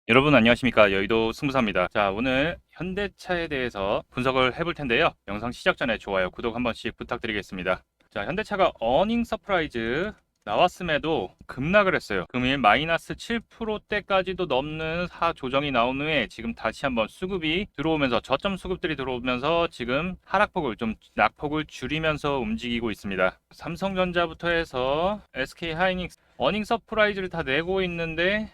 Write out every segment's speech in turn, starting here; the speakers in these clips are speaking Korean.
여러분 안녕하십니까, 여의도 승부사입니다. 자, 오늘 현대차에 대해서 분석을 해볼 텐데요. 영상 시작 전에 좋아요, 구독 한 번씩 부탁드리겠습니다. 자, 현대차가 어닝 서프라이즈 나왔음에도 급락을 했어요. 금일 마이너스 7%대까지도 넘는 하조정이 나온 후에 지금 다시 한번 수급이 들어오면서 저점 수급들이 들어오면서 지금 하락폭을 좀 낙폭을 줄이면서 움직이고 있습니다. 삼성전자부터 해서 SK하이닉스 어닝 서프라이즈를 다 내고 있는데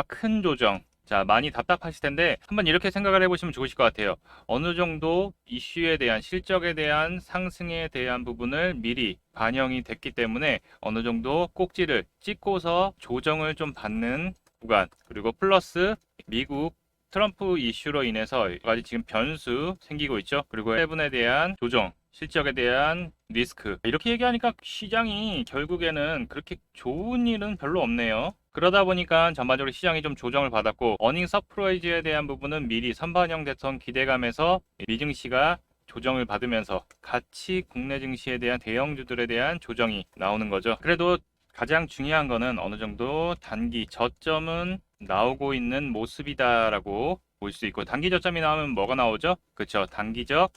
큰 조정. 자, 많이 답답하실 텐데 한번 이렇게 생각을 해보시면 좋으실 것 같아요. 어느 정도 이슈에 대한 실적에 대한 상승에 대한 부분을 미리 반영이 됐기 때문에 어느 정도 꼭지를 찍고서 조정을 좀 받는 구간, 그리고 플러스 미국 트럼프 이슈로 인해서 여러 가지 지금 변수 생기고 있죠. 그리고 세븐에 대한 조정, 실적에 대한 리스크, 이렇게 얘기하니까 시장이 결국에는 그렇게 좋은 일은 별로 없네요. 그러다 보니까 전반적으로 시장이 좀 조정을 받았고, 어닝 서프라이즈에 대한 부분은 미리 선반영됐던 기대감에서 미증시가 조정을 받으면서 같이 국내 증시에 대한 대형주들에 대한 조정이 나오는 거죠. 그래도 가장 중요한 거는 어느 정도 단기 저점은 나오고 있는 모습이다라고 볼 수 있고, 단기 저점이 나오면 뭐가 나오죠? 그렇죠, 단기적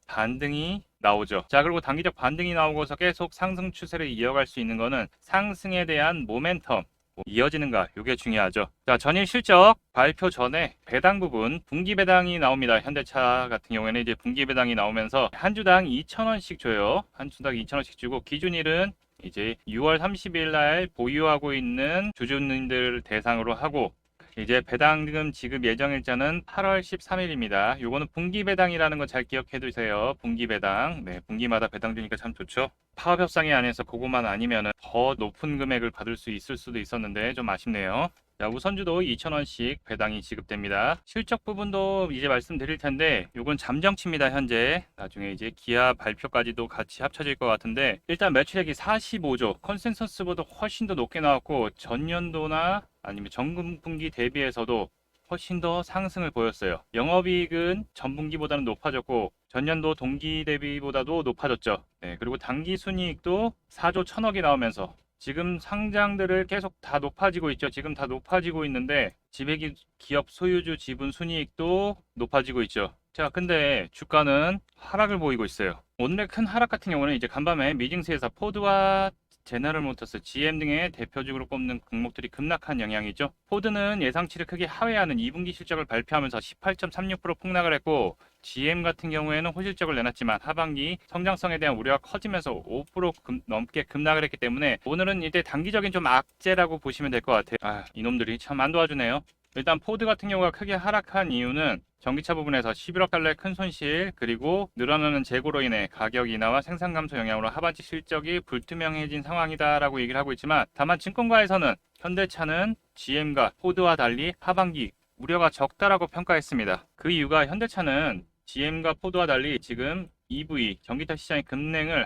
반등이 나오죠. 자, 그리고 단기적 반등이 나오고서 계속 상승 추세를 이어갈 수 있는 거는 상승에 대한 모멘텀 이어지는가, 이게 중요하죠. 자, 전일 실적 발표 전에 배당 부분 분기 배당이 나옵니다. 현대차 같은 경우에는 이제 분기 배당이 나오면서 한 주당 2,000원씩 줘요. 한 주당 2,000원씩 주고, 기준일은 이제 6월 30일 날 보유하고 있는 주주님들 대상으로 하고, 이제 배당금 지급 예정일자는 8월 13일입니다. 요거는 분기 배당이라는 거 잘 기억해 두세요. 분기 배당. 네, 분기마다 배당 주니까 참 좋죠. 파업 협상에 안에서 그거만 아니면 더 높은 금액을 받을 수 있을 수도 있었는데 좀 아쉽네요. 자, 우선주도 2,000원씩 배당이 지급됩니다. 실적 부분도 이제 말씀드릴 텐데, 요건 잠정치입니다, 현재. 나중에 이제 기아 발표까지도 같이 합쳐질 것 같은데, 일단 매출액이 45조, 컨센서스보다 훨씬 더 높게 나왔고, 전년도나 아니면 전분기 대비해서도 훨씬 더 상승을 보였어요. 영업이익은 전분기보다는 높아졌고, 전년도 동기 대비보다도 높아졌죠. 네, 그리고 당기 순이익도 4조 1천억이 나오면서 지금 상장들을 계속 다 높아지고 있죠. 지금 다 높아지고 있는데 지배기업 소유주 지분 순이익도 높아지고 있죠. 자, 근데 주가는 하락을 보이고 있어요. 오늘의 큰 하락 같은 경우는 이제 간밤에 미증시에서 포드와 제너럴모터스, GM 등의 대표적으로 꼽는 종목들이 급락한 영향이죠. 포드는 예상치를 크게 하회하는 2분기 실적을 발표하면서 18.36% 폭락을 했고, GM 같은 경우에는 호실적을 내놨지만 하반기 성장성에 대한 우려가 커지면서 5% 넘게 급락을 했기 때문에 오늘은 이제 단기적인 좀 악재라고 보시면 될 것 같아요. 이놈들이 참 안 도와주네요. 일단 포드 같은 경우가 크게 하락한 이유는 전기차 부분에서 11억 달러의 큰 손실, 그리고 늘어나는 재고로 인해 가격 인하와 생산 감소 영향으로 하반기 실적이 불투명해진 상황이다라고 얘기를 하고 있지만, 다만 증권가에서는 현대차는 GM과 포드와 달리 하반기 우려가 적다라고 평가했습니다. 그 이유가 현대차는 GM과 포드와 달리 지금 EV, 전기차 시장의 급냉을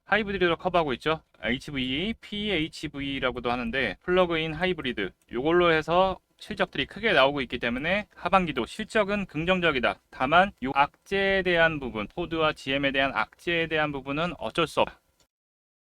하이브리드로 커버하고 있죠. HV, PHV라고도 하는데 플러그인 하이브리드, 요걸로 해서 실적들이 크게 나오고 있기 때문에 하반기도 실적은 긍정적이다. 다만 이 악재에 대한 부분, 포드와 GM에 대한 악재에 대한 부분은 어쩔 수 없다.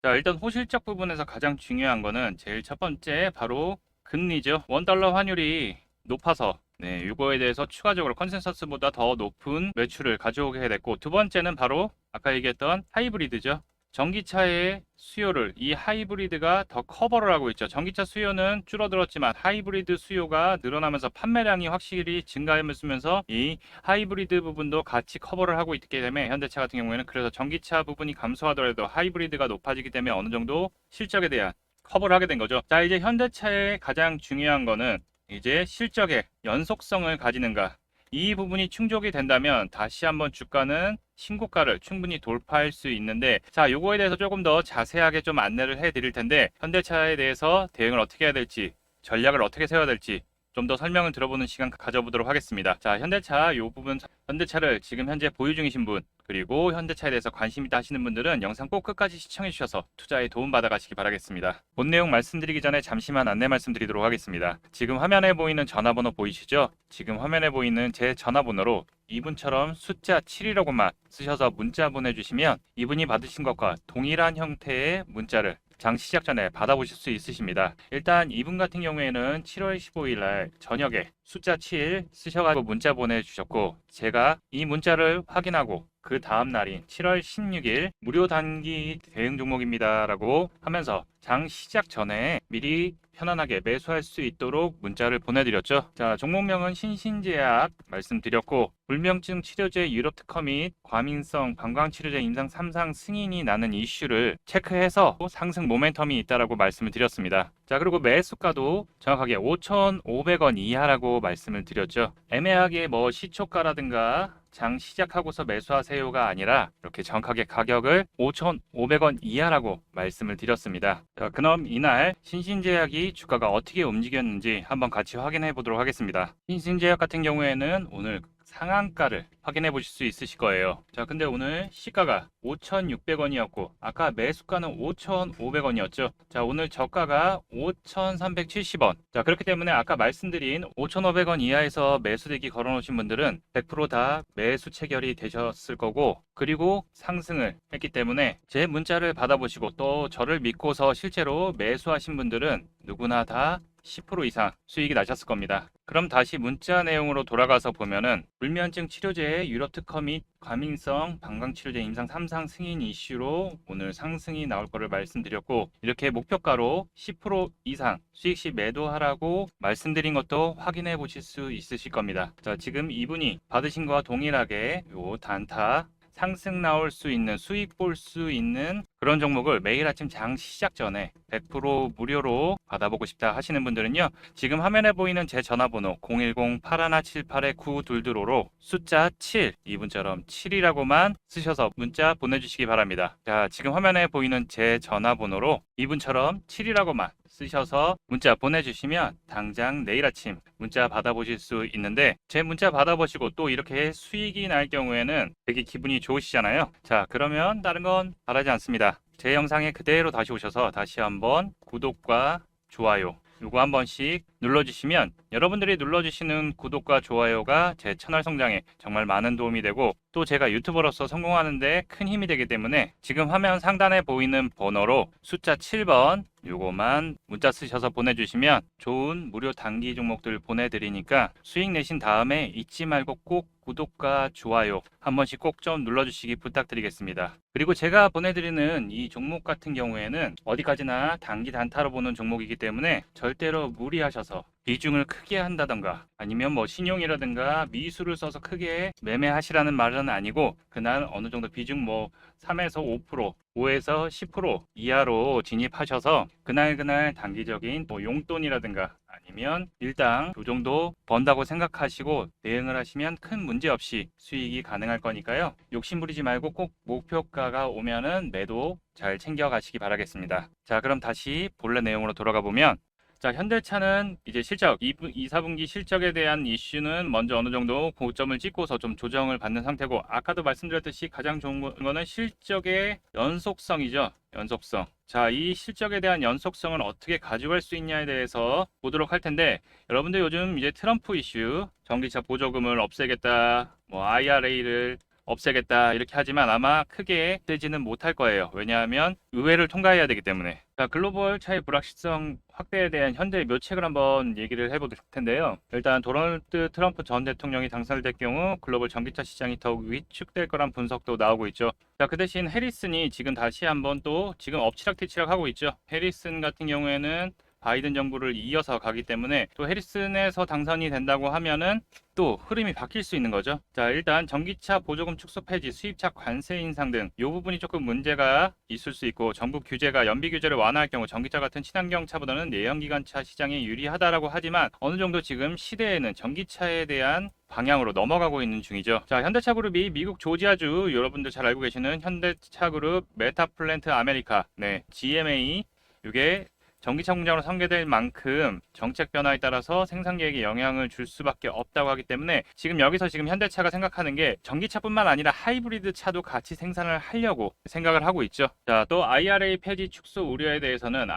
자, 일단 호실적 부분에서 가장 중요한 거는 제일 첫 번째 바로 금리죠. 원달러 환율이 높아서, 네, 이거에 대해서 추가적으로 컨센서스보다 더 높은 매출을 가져오게 됐고, 두 번째는 바로 아까 얘기했던 하이브리드죠. 전기차의 수요를 이 하이브리드가 더 커버를 하고 있죠. 전기차 수요는 줄어들었지만 하이브리드 수요가 늘어나면서 판매량이 확실히 증가하면서 이 하이브리드 부분도 같이 커버를 하고 있기 때문에 현대차 같은 경우에는, 그래서 전기차 부분이 감소하더라도 하이브리드가 높아지기 때문에 어느 정도 실적에 대한 커버를 하게 된 거죠. 자, 이제 현대차의 가장 중요한 거는 이제 실적의 연속성을 가지는가. 이 부분이 충족이 된다면 다시 한번 주가는 신고가를 충분히 돌파할 수 있는데, 자, 요거에 대해서 조금 더 자세하게 좀 안내를 해 드릴 텐데, 현대차에 대해서 대응을 어떻게 해야 될지, 전략을 어떻게 세워야 될지 좀 더 설명을 들어보는 시간 가져보도록 하겠습니다. 자, 현대차 요 부분, 현대차를 지금 현재 보유 중이신 분, 그리고 현대차에 대해서 관심 있다 하시는 분들은 영상 꼭 끝까지 시청해 주셔서 투자에 도움 받아 가시기 바라겠습니다. 본 내용 말씀드리기 전에 잠시만 안내 말씀드리도록 하겠습니다. 지금 화면에 보이는 전화번호 보이시죠? 지금 화면에 보이는 제 전화번호로 이분처럼 숫자 7이라고만 쓰셔서 문자 보내주시면 이분이 받으신 것과 동일한 형태의 문자를 장 시작 전에 받아보실 수 있으십니다. 일단 이분 같은 경우에는 7월 15일 날 저녁에 숫자 7 쓰셔가지고 문자 보내주셨고, 제가 이 문자를 확인하고 그 다음 날인 7월 16일 무료 단기 대응 종목입니다 라고 하면서 장 시작 전에 미리 편안하게 매수할 수 있도록 문자를 보내드렸죠. 자, 종목명은 신신제약 말씀드렸고, 불면증 치료제 유럽 특허 및 과민성 방광치료제 임상 3상 승인이 나는 이슈를 체크해서 상승 모멘텀이 있다라고 말씀을 드렸습니다. 자, 그리고 매수가도 정확하게 5,500원 이하라고 말씀을 드렸죠. 애매하게 뭐 시초가라든가 장 시작하고서 매수하세요가 아니라 이렇게 정확하게 가격을 5,500원 이하라고 말씀을 드렸습니다. 자, 그럼 이날 신신제약이 주가가 어떻게 움직였는지 한번 같이 확인해 보도록 하겠습니다. 신신제약 같은 경우에는 오늘 상한가를 확인해 보실 수 있으실 거예요. 자, 근데 오늘 시가가 5,600원이었고 아까 매수가는 5,500원이었죠. 자, 오늘 저가가 5,370원. 자, 그렇기 때문에 아까 말씀드린 5,500원 이하에서 매수대기 걸어놓으신 분들은 100% 다 매수 체결이 되셨을 거고, 그리고 상승을 했기 때문에 제 문자를 받아보시고 또 저를 믿고서 실제로 매수하신 분들은 누구나 다 10% 이상 수익이 나셨을 겁니다. 그럼 다시 문자 내용으로 돌아가서 보면은 불면증 치료제의 유럽 특허 및 과민성 방광치료제 임상 3상 승인 이슈로 오늘 상승이 나올 거를 말씀드렸고, 이렇게 목표가로 10% 이상 수익 시 매도하라고 말씀드린 것도 확인해 보실 수 있으실 겁니다. 자, 지금 이분이 받으신 거와 동일하게 요 단타 상승 나올 수 있는, 수익 볼 수 있는 그런 종목을 매일 아침 장 시작 전에 100% 무료로 받아보고 싶다 하시는 분들은요, 지금 화면에 보이는 제 전화번호 010-8178-9222로 숫자 7, 이분처럼 7이라고만 쓰셔서 문자 보내주시기 바랍니다. 자, 지금 화면에 보이는 제 전화번호로 이분처럼 7이라고만 쓰셔서 문자 보내주시면 당장 내일 아침 문자 받아보실 수 있는데, 제 문자 받아보시고 또 이렇게 수익이 날 경우에는 되게 기분이 좋으시잖아요. 자, 그러면 다른 건 바라지 않습니다. 제 영상에 그대로 다시 오셔서 다시 한번 구독과 좋아요 요거 한 번씩 눌러주시면, 여러분들이 눌러주시는 구독과 좋아요가 제 채널 성장에 정말 많은 도움이 되고, 또 제가 유튜버로서 성공하는데 큰 힘이 되기 때문에 지금 화면 상단에 보이는 번호로 숫자 7번 요거만 문자 쓰셔서 보내주시면 좋은 무료 단기 종목들 보내드리니까 수익 내신 다음에 잊지 말고 꼭 구독과 좋아요 한 번씩 꼭 좀 눌러주시기 부탁드리겠습니다. 그리고 제가 보내드리는 이 종목 같은 경우에는 어디까지나 단기 단타로 보는 종목이기 때문에 절대로 무리하셔서 비중을 크게 한다던가 아니면 뭐 신용이라든가 미수를 써서 크게 매매하시라는 말은 아니고, 그날 어느 정도 비중 뭐 3에서 5%, 5에서 10% 이하로 진입하셔서 그날 단기적인 뭐 용돈이라든가 아니면 일당 요 정도 번다고 생각하시고 대응을 하시면 큰 문제 없이 수익이 가능할 거니까요. 욕심 부리지 말고 꼭 목표가가 오면은 매도 잘 챙겨 가시기 바라겠습니다. 자, 그럼 다시 본래 내용으로 돌아가 보면, 자, 현대차는 이제 실적, 2, 4분기 실적에 대한 이슈는 먼저 어느 정도 고점을 찍고서 좀 조정을 받는 상태고, 아까도 말씀드렸듯이 가장 좋은 거는 실적의 연속성이죠. 연속성. 자, 이 실적에 대한 연속성을 어떻게 가져갈 수 있냐에 대해서 보도록 할 텐데, 여러분들 요즘 이제 트럼프 이슈, 전기차 보조금을 없애겠다, 뭐 IRA를 없애겠다 이렇게 하지만 아마 크게 되지는 못할 거예요. 왜냐하면 의회를 통과해야 되기 때문에. 자, 글로벌 차의 불확실성 확대에 대한 현재의 묘책을 한번 얘기를 해볼 텐데요. 일단 도널드 트럼프 전 대통령이 당선될 경우 글로벌 전기차 시장이 더욱 위축될 거란 분석도 나오고 있죠. 자, 그 대신 해리슨이 지금 다시 한번 또 지금 엎치락뒤치락 하고 있죠. 해리슨 같은 경우에는 바이든 정부를 이어서 가기 때문에 또 해리슨에서 당선이 된다고 하면은 또 흐름이 바뀔 수 있는 거죠. 자, 일단 전기차 보조금 축소 폐지, 수입차 관세 인상 등 이 부분이 조금 문제가 있을 수 있고, 정부 규제가 연비 규제를 완화할 경우 전기차 같은 친환경차보다는 내연기관차 시장에 유리하다라고 하지만 어느 정도 지금 시대에는 전기차에 대한 방향으로 넘어가고 있는 중이죠. 자, 현대차 그룹이 미국 조지아주, 여러분들 잘 알고 계시는 현대차 그룹 메타플랜트 아메리카, 네, GMA, 이게 전기차 공장으로 설계될 만큼 정책 변화에 따라서 생산 계획에 영향을 줄 수밖에 없다고 하기 때문에 지금 여기서 지금 현대차가 생각하는 게 전기차뿐만 아니라 하이브리드 차도 같이 생산을 하려고 생각을 하고 있죠. 자, 또 IRA 폐지 축소 우려에 대해서는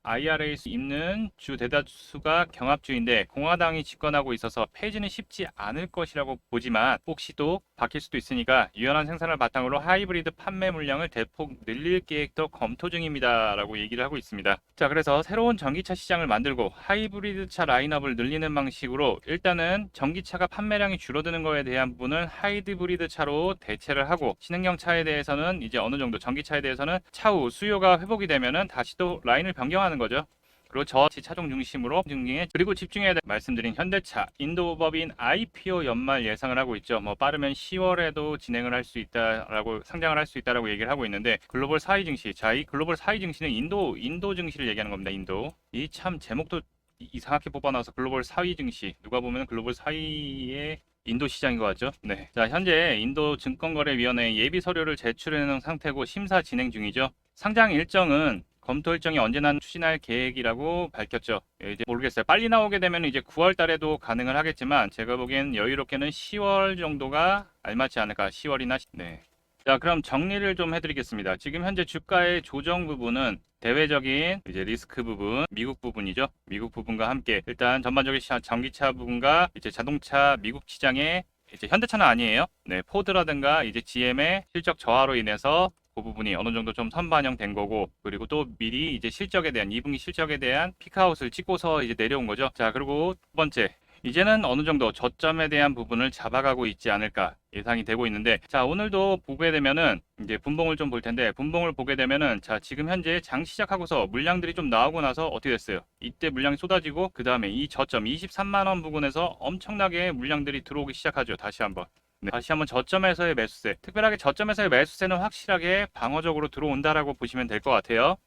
IRA에 있는 주 대다수가 경합주인데 공화당이 집권하고 있어서 폐지는 쉽지 않을 것이라고 보지만 혹시 또 바뀔 수도 있으니까 유연한 생산을 바탕으로 하이브리드 판매 물량을 대폭 늘릴 계획도 검토 중입니다 라고 얘기를 하고 있습니다. 자, 그래서 새로운 전기차 시장을 만들고 하이브리드 차 라인업을 늘리는 방식으로 일단은 전기차가 판매량이 줄어드는 거에 대한 부분은 하이브리드 차로 대체를 하고, 신흥형 차에 대해서는 이제 어느 정도, 전기차에 대해서는 차후 수요가 회복이 되면은 다시 또 라인을 변경하는 거죠. 그리고 저치 차종 중심으로 중에, 그리고 집중해야 될 말씀드린 현대차 인도법인 IPO 연말 예상을 하고 있죠. 뭐 빠르면 10월에도 진행을 할 수 있다라고, 상장을 할 수 있다라고 얘기를 하고 있는데, 글로벌 4위 증시. 자, 이 글로벌 4위 증시는 인도 증시를 얘기하는 겁니다. 인도. 이 참 제목도 이상하게 뽑아놔서 글로벌 4위 증시. 누가 보면 글로벌 4위의 인도 시장인 것 같죠? 네. 자, 현재 인도 증권거래위원회에 예비 서류를 제출해 놓은 상태고 심사 진행 중이죠. 상장 일정은 검토 일정이 언제나 추진할 계획이라고 밝혔죠. 이제 모르겠어요. 빨리 나오게 되면 이제 9월 달에도 가능을 하겠지만 제가 보기엔 여유롭게는 10월 정도가 알맞지 않을까. 10월이나 네. 자, 그럼 정리를 좀 해드리겠습니다. 지금 현재 주가의 조정 부분은 대외적인 이제 리스크 부분, 미국 부분이죠. 미국 부분과 함께 일단 전반적인 전기차 부분과 이제 자동차 미국 시장에, 이제 현대차는 아니에요. 네, 포드라든가 이제 GM의 실적 저하로 인해서 그 부분이 어느 정도 좀 선반영된 거고, 그리고 또 미리 이제 실적에 대한 2분기 실적에 대한 피크아웃을 찍고서 이제 내려온 거죠. 자, 그리고 두 번째, 이제는 어느 정도 저점에 대한 부분을 잡아가고 있지 않을까 예상이 되고 있는데, 자, 오늘도 보게 되면은 이제 분봉을 좀 볼 텐데, 분봉을 보게 되면은 자, 지금 현재 장 시작하고서 물량들이 좀 나오고 나서 어떻게 됐어요? 이때 물량이 쏟아지고 그 다음에 이 저점 23만 원 부근에서 엄청나게 물량들이 들어오기 시작하죠. 다시 한번. 네, 다시 한번 저점에서의 매수세, 특별하게 저점에서의 매수세는 확실하게 방어적으로 들어온다라고 보시면 될 것 같아요.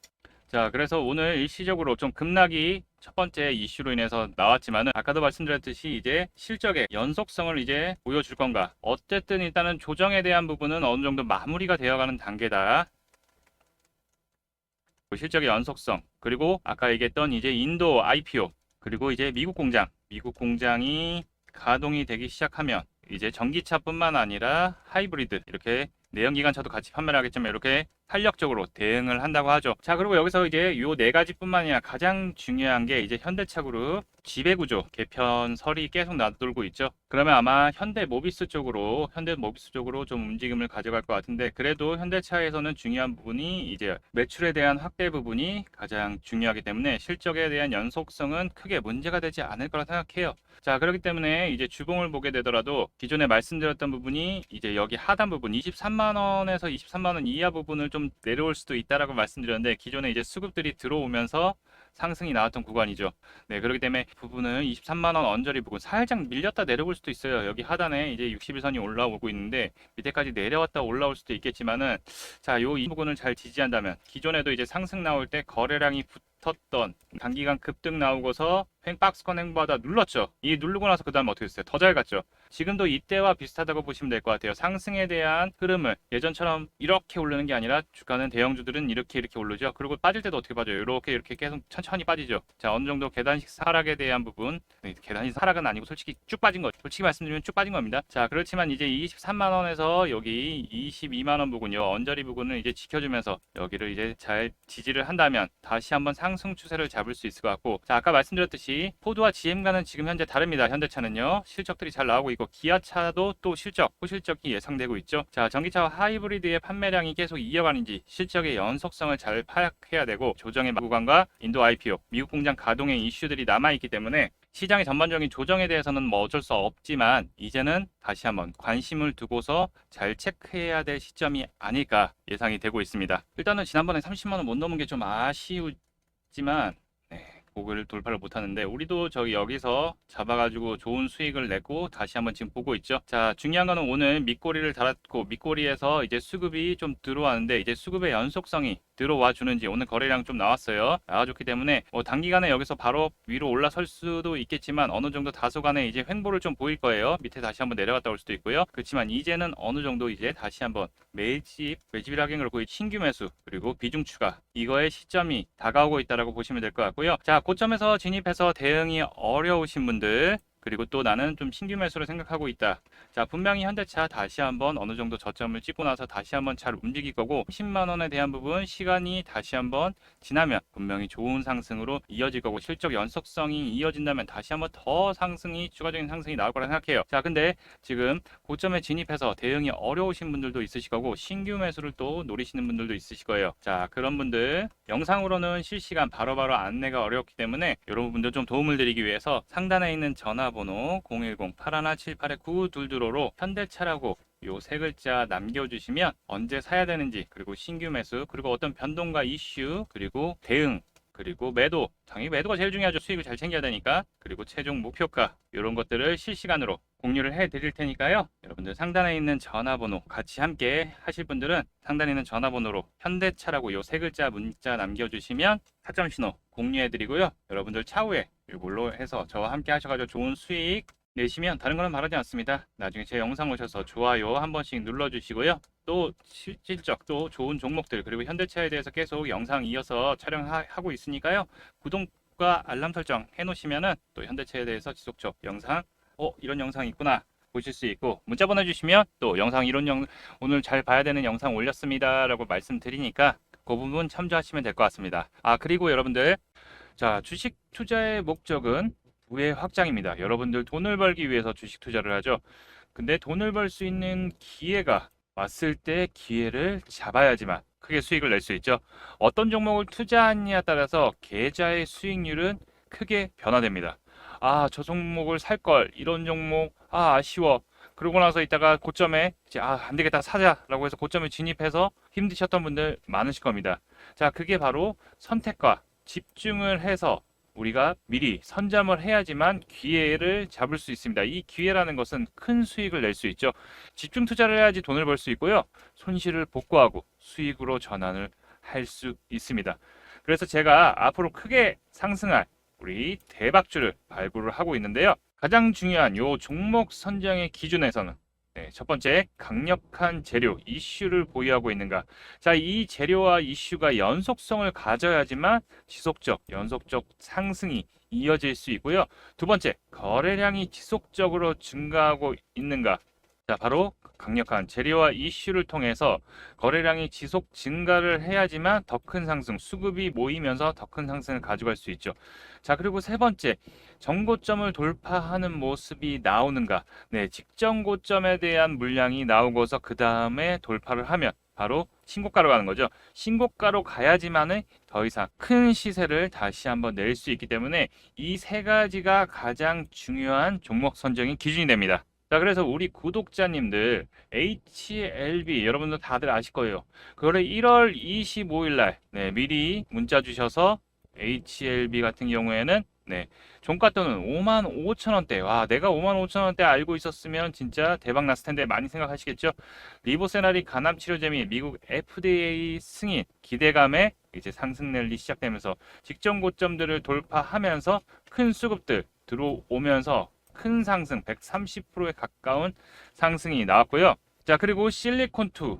자, 그래서 오늘 일시적으로 좀 급락이 첫 번째 이슈로 인해서 나왔지만은, 아까도 말씀드렸듯이 이제 실적의 연속성을 이제 보여줄 건가. 어쨌든 일단은 조정에 대한 부분은 어느 정도 마무리가 되어가는 단계다. 실적의 연속성, 그리고 아까 얘기했던 이제 인도 IPO, 그리고 이제 미국 공장이 가동이 되기 시작하면 이제 전기차뿐만 아니라 하이브리드, 이렇게 내연기관차도 같이 판매를 하겠지만 이렇게 탄력적으로 대응을 한다고 하죠. 자, 그리고 여기서 이제 요 네 가지뿐만 아니라 가장 중요한 게 이제 현대차 그룹 지배구조 개편설이 계속 나돌고 있죠. 그러면 아마 현대모비스 쪽으로 좀 움직임을 가져갈 것 같은데, 그래도 현대차에서는 중요한 부분이 이제 매출에 대한 확대 부분이 가장 중요하기 때문에 실적에 대한 연속성은 크게 문제가 되지 않을 거라 생각해요. 자, 그렇기 때문에 이제 주봉을 보게 되더라도 기존에 말씀드렸던 부분이 이제 여기 하단 부분 23만 원에서 23만 원 이하 부분을 좀 내려올 수도 있다라고 말씀드렸는데, 기존에 이제 수급들이 들어오면서 상승이 나왔던 구간이죠. 네, 그렇기 때문에 부분은 23만 원 언저리 부분 살짝 밀렸다 내려올 수도 있어요. 여기 하단에 이제 60일선이 올라오고 있는데 밑에까지 내려왔다 올라올 수도 있겠지만은, 자, 이 부분을 잘 지지한다면, 기존에도 이제 상승 나올 때 거래량이 붙었던 단기간 급등 나오고서 박스권 횡보하다 눌렀죠. 이 누르고 나서 그 다음 어떻게 됐어요? 더 잘 갔죠. 지금도 이때와 비슷하다고 보시면 될 것 같아요. 상승에 대한 흐름을 예전처럼 이렇게 오르는 게 아니라, 주가는 대형주들은 이렇게 오르죠. 그리고 빠질 때도 어떻게 빠져요? 이렇게 계속 천천히 빠지죠. 자, 어느 정도 계단식 하락에 대한 부분, 계단식 하락은 아니고 솔직히 쭉 빠진 거죠. 솔직히 말씀드리면 쭉 빠진 겁니다. 자, 그렇지만 이제 23만 원에서 여기 22만 원 부분요, 언저리 부분을 이제 지켜주면서 여기를 이제 잘 지지를 한다면 다시 한번 상승 추세를 잡을 수 있을 것 같고, 자, 아까 말씀드렸듯이 포드와 GM과는 지금 현재 다릅니다. 현대차는요, 실적들이 잘 나오고 있고, 기아차도 또 호실적이 예상되고 있죠. 자, 전기차와 하이브리드의 판매량이 계속 이어가는지 실적의 연속성을 잘 파악해야 되고, 조정의 구간과 인도 IPO, 미국 공장 가동의 이슈들이 남아있기 때문에 시장의 전반적인 조정에 대해서는 뭐 어쩔 수 없지만, 이제는 다시 한번 관심을 두고서 잘 체크해야 될 시점이 아닐까 예상이 되고 있습니다. 일단은 지난번에 30만 원 못 넘은 게 좀 아쉬웠지만, 고글 돌파를 못하는데, 우리도 여기서 잡아가지고 좋은 수익을 내고 다시 한번 지금 보고 있죠. 자, 중요한 거는 오늘 밑꼬리를 달았고, 밑꼬리에서 이제 수급이 좀 들어왔는데, 이제 수급의 연속성이 들어와 주는지, 오늘 거래량 좀 나와줬기 때문에 단기간에 여기서 바로 위로 올라설 수도 있겠지만, 어느 정도 다소간에 이제 횡보를 좀 보일 거예요. 밑에 다시 한번 내려갔다 올 수도 있고요. 그렇지만 이제는 어느 정도 이제 다시 한번 매집이라긴 그렇고 신규 매수, 그리고 비중 추가, 이거의 시점이 다가오고 있다라고 보시면 될 것 같고요. 자, 고점에서 진입해서 대응이 어려우신 분들, 그리고 또 나는 좀 신규 매수를 생각하고 있다. 자, 분명히 현대차 다시 한번 어느 정도 저점을 찍고 나서 다시 한번 잘 움직일 거고 10만 원에 대한 부분 시간이 다시 한번 지나면 분명히 좋은 상승으로 이어질 거고 실적 연속성이 이어진다면 다시 한번 더 상승이 추가적인 상승이 나올 거라 생각해요. 자, 근데 지금 고점에 진입해서 대응이 어려우신 분들도 있으실 거고 신규 매수를 또 노리시는 분들도 있으실 거예요. 자, 그런 분들 영상으로는 실시간 바로바로 안내가 어렵기 때문에 여러분들 좀 도움을 드리기 위해서 상단에 있는 전화번호 010-8178-9922로 현대차라고 요 세 글자 남겨주시면 언제 사야 되는지, 그리고 신규 매수, 그리고 어떤 변동과 이슈, 그리고 대응, 그리고 매도, 당연히 매도가 제일 중요하죠. 수익을 잘 챙겨야 되니까. 그리고 최종 목표가, 이런 것들을 실시간으로 공유를 해 드릴 테니까요. 여러분들 상단에 있는 전화번호 같이 함께 하실 분들은 상단에 있는 전화번호로 현대차라고 요 세 글자 문자 남겨주시면 타점 신호 공유해 드리고요. 여러분들 차후에 이걸로 해서 저와 함께 하셔가지고 좋은 수익 내시면 다른 거는 바라지 않습니다. 나중에 제 영상 오셔서 좋아요 한 번씩 눌러주시고요. 또 실질적 또 좋은 종목들, 그리고 현대차에 대해서 계속 영상 이어서 촬영하고 있으니까요. 구독과 알람 설정 해놓으시면은 또 현대차에 대해서 지속적 영상, 이런 영상이 있구나 보실 수 있고, 문자 보내주시면 또 영상 오늘 잘 봐야 되는 영상 올렸습니다 라고 말씀드리니까 그 부분 참조하시면 될 것 같습니다. 그리고 여러분들, 자, 주식 투자의 목적은 부의 확장입니다. 여러분들 돈을 벌기 위해서 주식 투자를 하죠. 근데 돈을 벌 수 있는 기회가 왔을 때 기회를 잡아야지만 크게 수익을 낼 수 있죠. 어떤 종목을 투자하느냐에 따라서 계좌의 수익률은 크게 변화됩니다. 저 종목을 살 걸, 이런 종목, 아쉬워. 그러고 나서 이따가 고점에 이제 안 되겠다 사자라고 해서 고점에 진입해서 힘드셨던 분들 많으실 겁니다. 자, 그게 바로 선택과 집중을 해서 우리가 미리 선점을 해야지만 기회를 잡을 수 있습니다. 이 기회라는 것은 큰 수익을 낼 수 있죠. 집중 투자를 해야지 돈을 벌 수 있고요. 손실을 복구하고 수익으로 전환을 할 수 있습니다. 그래서 제가 앞으로 크게 상승할 우리 대박주를 발굴을 하고 있는데요. 가장 중요한 요 종목 선정의 기준에서는 첫 번째, 강력한 재료, 이슈를 보유하고 있는가. 자, 이 재료와 이슈가 연속성을 가져야지만 지속적, 연속적 상승이 이어질 수 있고요. 두 번째, 거래량이 지속적으로 증가하고 있는가. 자, 바로 강력한 재료와 이슈를 통해서 거래량이 지속 증가를 해야지만 더 큰 상승, 수급이 모이면서 더 큰 상승을 가져갈 수 있죠. 자, 그리고 세 번째, 정고점을 돌파하는 모습이 나오는가. 직전 고점에 대한 물량이 나오고서 그 다음에 돌파를 하면 바로 신고가로 가는 거죠. 신고가로 가야지만은 더 이상 큰 시세를 다시 한번 낼 수 있기 때문에 이 세 가지가 가장 중요한 종목 선정의 기준이 됩니다. 자, 그래서 우리 구독자님들 HLB 여러분들 다들 아실 거예요. 그거를 1월 25일 날 미리 문자 주셔서 HLB 같은 경우에는 종가또는 55,000원대. 와, 내가 55,000원대 알고 있었으면 진짜 대박 났을 텐데 많이 생각하시겠죠? 리보세라리 간암 치료 재미 미국 FDA 승인 기대감에 이제 상승 랠리 시작되면서 직전 고점들을 돌파하면서 큰 수급들 들어오면서 큰 상승 130%에 가까운 상승이 나왔고요. 자, 그리고 실리콘2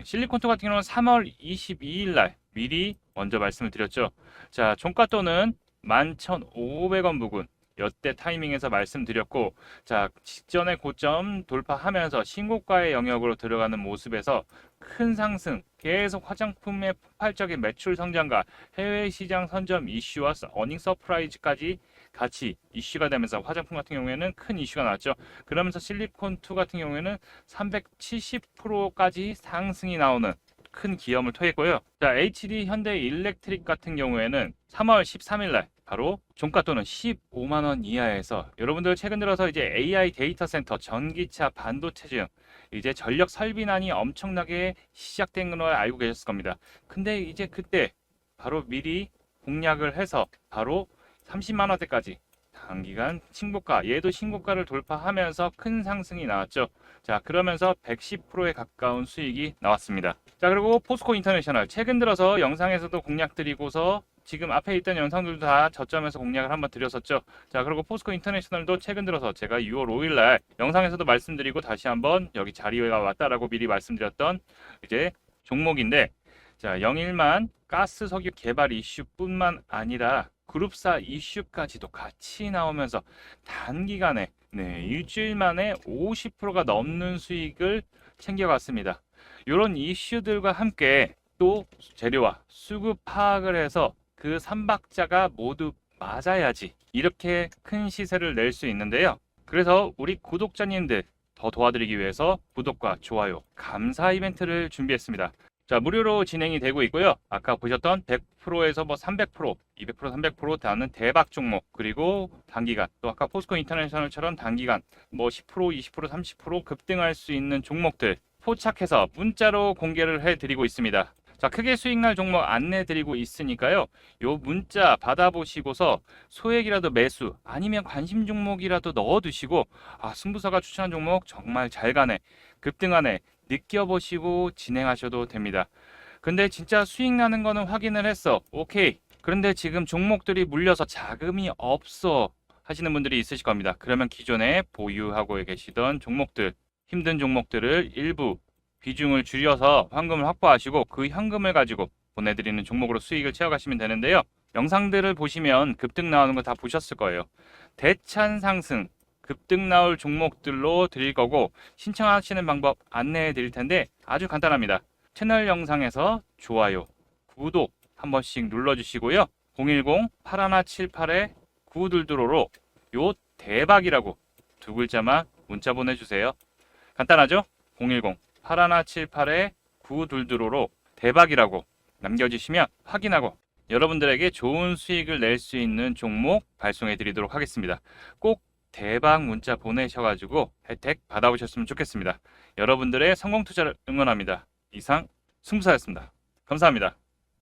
실리콘2 같은 경우는 3월 22일 날 미리 먼저 말씀을 드렸죠. 자, 종가또는 11,500원 부근 여태 타이밍에서 말씀드렸고, 자, 직전의 고점 돌파하면서 신고가의 영역으로 들어가는 모습에서 큰 상승, 계속 화장품의 폭발적인 매출 성장과 해외 시장 선점 이슈와 어닝 서프라이즈까지 같이 이슈가 되면서 화장품 같은 경우에는 큰 이슈가 나왔죠. 그러면서 실리콘2 같은 경우에는 370%까지 상승이 나오는 큰 기염을 토했고요. 자, HD 현대 일렉트릭 같은 경우에는 3월 13일 날 바로 종가 또는 15만 원 이하에서 여러분들 최근 들어서 이제 AI 데이터 센터, 전기차, 반도체 등 이제 전력 설비난이 엄청나게 시작된 걸 알고 계셨을 겁니다. 근데 이제 그때 바로 미리 공략을 해서 바로 30만 원대까지 단기간 신고가, 얘도 신고가를 돌파하면서 큰 상승이 나왔죠. 자, 그러면서 110%에 가까운 수익이 나왔습니다. 자, 그리고 포스코 인터내셔널 최근 들어서 영상에서도 공략 드리고서 지금 앞에 있던 영상들도 다 저점에서 공략을 한번 드렸었죠. 자, 그리고 포스코 인터내셔널도 최근 들어서 제가 6월 5일 날 영상에서도 말씀드리고 다시 한번 여기 자리가 왔다라고 미리 말씀드렸던 이제 종목인데, 자, 영일만 가스 석유 개발 이슈뿐만 아니라 그룹사 이슈까지도 같이 나오면서 단기간에 일주일 만에 50%가 넘는 수익을 챙겨갔습니다. 이런 이슈들과 함께 또 재료와 수급 파악을 해서 그 3박자가 모두 맞아야지 이렇게 큰 시세를 낼 수 있는데요. 그래서 우리 구독자님들 더 도와드리기 위해서 구독과 좋아요, 감사 이벤트를 준비했습니다. 자, 무료로 진행이 되고 있고요. 아까 보셨던 100%에서 300%, 200%, 300% 다는 대박 종목, 그리고 단기간, 또 아까 포스코 인터내셔널처럼 단기간 10%, 20%, 30% 급등할 수 있는 종목들 포착해서 문자로 공개를 해드리고 있습니다. 자, 크게 수익날 종목 안내드리고 있으니까요. 요 문자 받아보시고서 소액이라도 매수 아니면 관심 종목이라도 넣어두시고 승부사가 추천한 종목 정말 잘 가네, 급등하네 느껴보시고 진행하셔도 됩니다. 근데 진짜 수익 나는 거는 확인을 했어. 오케이. 그런데 지금 종목들이 물려서 자금이 없어 하시는 분들이 있으실 겁니다. 그러면 기존에 보유하고 계시던 종목들, 힘든 종목들을 일부 비중을 줄여서 현금을 확보하시고 그 현금을 가지고 보내드리는 종목으로 수익을 채워가시면 되는데요. 영상들을 보시면 급등 나오는 거 다 보셨을 거예요. 대찬 상승, 급등 나올 종목들로 드릴 거고 신청하시는 방법 안내해 드릴 텐데 아주 간단합니다. 채널 영상에서 좋아요, 구독 한 번씩 눌러주시고요. 010-8178-9222로 요 대박이라고 두 글자만 문자 보내주세요. 간단하죠? 010-8178-9222로 대박이라고 남겨주시면 확인하고 여러분들에게 좋은 수익을 낼 수 있는 종목 발송해 드리도록 하겠습니다. 꼭 대박 문자 보내셔가지고 혜택 받아보셨으면 좋겠습니다. 여러분들의 성공 투자를 응원합니다. 이상 승부사였습니다. 감사합니다.